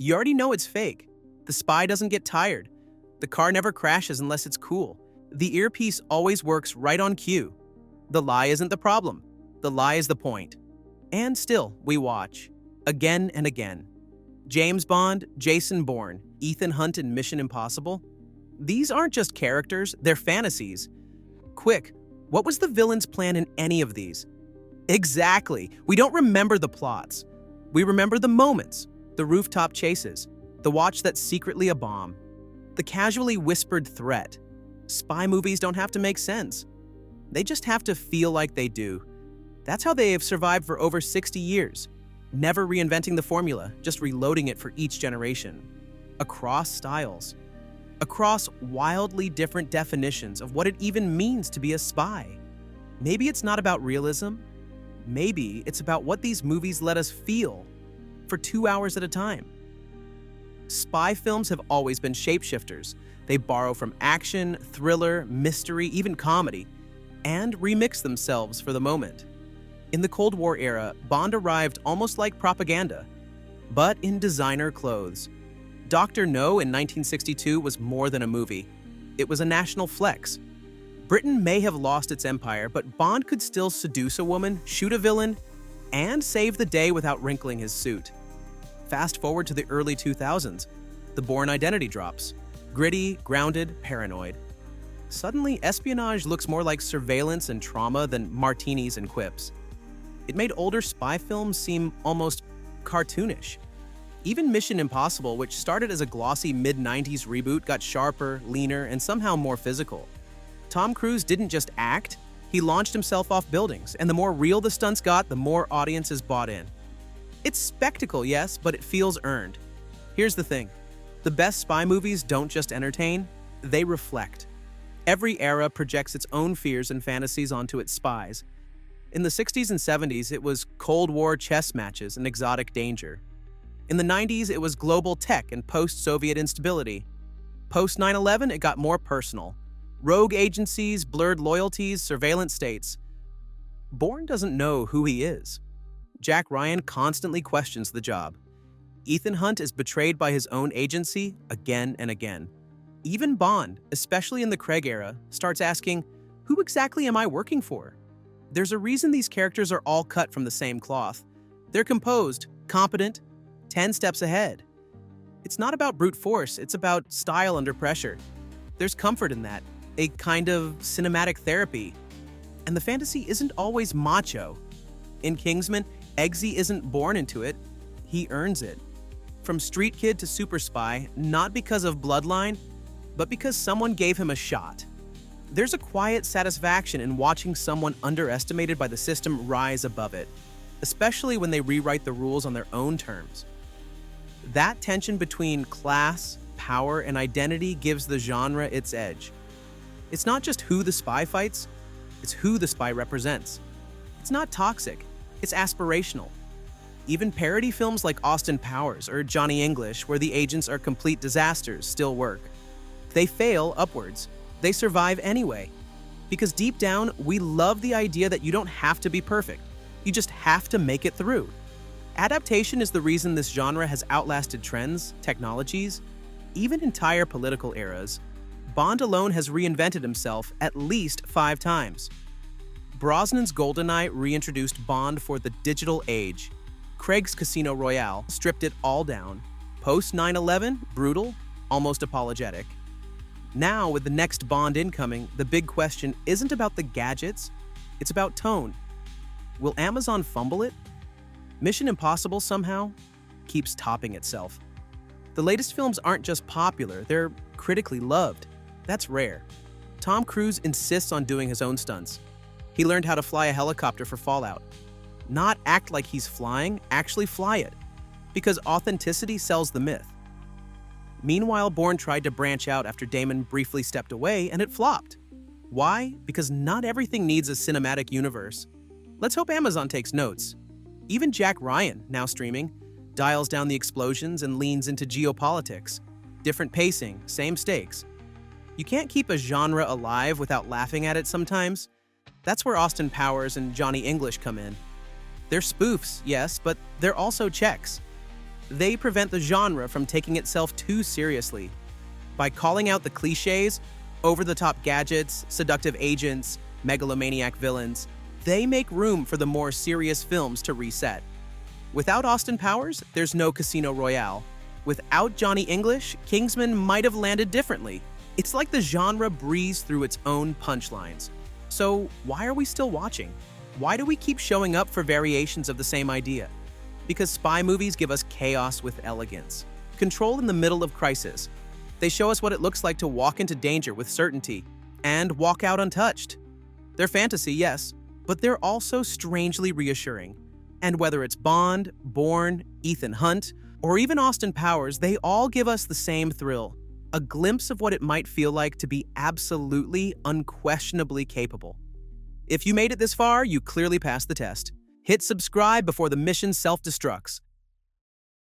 You already know it's fake. The spy doesn't get tired. The car never crashes unless it's cool. The earpiece always works right on cue. The lie isn't the problem. The lie is the point. And still, we watch. Again and again. James Bond, Jason Bourne, Ethan Hunt in Mission Impossible. These aren't just characters, they're fantasies. Quick, what was the villain's plan in any of these? Exactly. We don't remember the plots. We remember the moments, the rooftop chases, the watch that's secretly a bomb, the casually whispered threat. Spy movies don't have to make sense. They just have to feel like they do. That's how they have survived for over 60 years, never reinventing the formula, just reloading it for each generation. Across styles. Across wildly different definitions of what it even means to be a spy. Maybe it's not about realism. Maybe it's about what these movies let us feel for 2 hours at a time. Spy films have always been shapeshifters. They borrow from action, thriller, mystery, even comedy, and remix themselves for the moment. In the Cold War era, Bond arrived almost like propaganda, but in designer clothes. Dr. No in 1962 was more than a movie. It was a national flex. Britain may have lost its empire, but Bond could still seduce a woman, shoot a villain, and save the day without wrinkling his suit. Fast forward to the early 2000s, the Bourne identity drops. Gritty, grounded, paranoid. Suddenly, espionage looks more like surveillance and trauma than martinis and quips. It made older spy films seem almost cartoonish. Even Mission Impossible, which started as a glossy mid-90s reboot, got sharper, leaner, and somehow more physical. Tom Cruise didn't just act, he launched himself off buildings, and the more real the stunts got, the more audiences bought in. It's spectacle, yes, but it feels earned. Here's the thing. The best spy movies don't just entertain, they reflect. Every era projects its own fears and fantasies onto its spies. In the 60s and 70s, it was Cold War chess matches and exotic danger. In the 90s, it was global tech and post-Soviet instability. Post 9/11, it got more personal. Rogue agencies, blurred loyalties, surveillance states. Bourne doesn't know who he is. Jack Ryan constantly questions the job. Ethan Hunt is betrayed by his own agency again and again. Even Bond, especially in the Craig era, starts asking, who exactly am I working for? There's a reason these characters are all cut from the same cloth. They're composed, competent, 10 steps ahead. It's not about brute force, it's about style under pressure. There's comfort in that, a kind of cinematic therapy. And the fantasy isn't always macho. In Kingsman, Eggsy isn't born into it, he earns it. From street kid to super spy, not because of bloodline, but because someone gave him a shot. There's a quiet satisfaction in watching someone underestimated by the system rise above it, especially when they rewrite the rules on their own terms. That tension between class, power, and identity gives the genre its edge. It's not just who the spy fights, it's who the spy represents. It's not toxic, it's aspirational. Even parody films like Austin Powers or Johnny English, where the agents are complete disasters, still work. They fail upwards. They survive anyway. Because deep down, we love the idea that you don't have to be perfect. You just have to make it through. Adaptation is the reason this genre has outlasted trends, technologies, even entire political eras. Bond alone has reinvented himself at least 5 times. Brosnan's GoldenEye reintroduced Bond for the digital age. Craig's Casino Royale stripped it all down. Post 9/11, brutal, almost apologetic. Now, with the next Bond incoming, the big question isn't about the gadgets, it's about tone. Will Amazon fumble it? Mission Impossible somehow keeps topping itself. The latest films aren't just popular, they're critically loved. That's rare. Tom Cruise insists on doing his own stunts. He learned how to fly a helicopter for Fallout. Not act like he's flying, actually fly it. Because authenticity sells the myth. Meanwhile, Bourne tried to branch out after Damon briefly stepped away, and it flopped. Why? Because not everything needs a cinematic universe. Let's hope Amazon takes notes. Even Jack Ryan, now streaming, dials down the explosions and leans into geopolitics. Different pacing, same stakes. You can't keep a genre alive without laughing at it sometimes. That's where Austin Powers and Johnny English come in. They're spoofs, yes, but they're also checks. They prevent the genre from taking itself too seriously. By calling out the cliches, over-the-top gadgets, seductive agents, megalomaniac villains, they make room for the more serious films to reset. Without Austin Powers, there's no Casino Royale. Without Johnny English, Kingsman might have landed differently. It's like the genre breathes through its own punchlines. So why are we still watching? Why do we keep showing up for variations of the same idea? Because spy movies give us chaos with elegance. Control in the middle of crisis. They show us what it looks like to walk into danger with certainty and walk out untouched. They're fantasy, yes, but they're also strangely reassuring. And whether it's Bond, Bourne, Ethan Hunt, or even Austin Powers, they all give us the same thrill, a glimpse of what it might feel like to be absolutely, unquestionably capable. If you made it this far, you clearly passed the test. Hit subscribe before the mission self-destructs.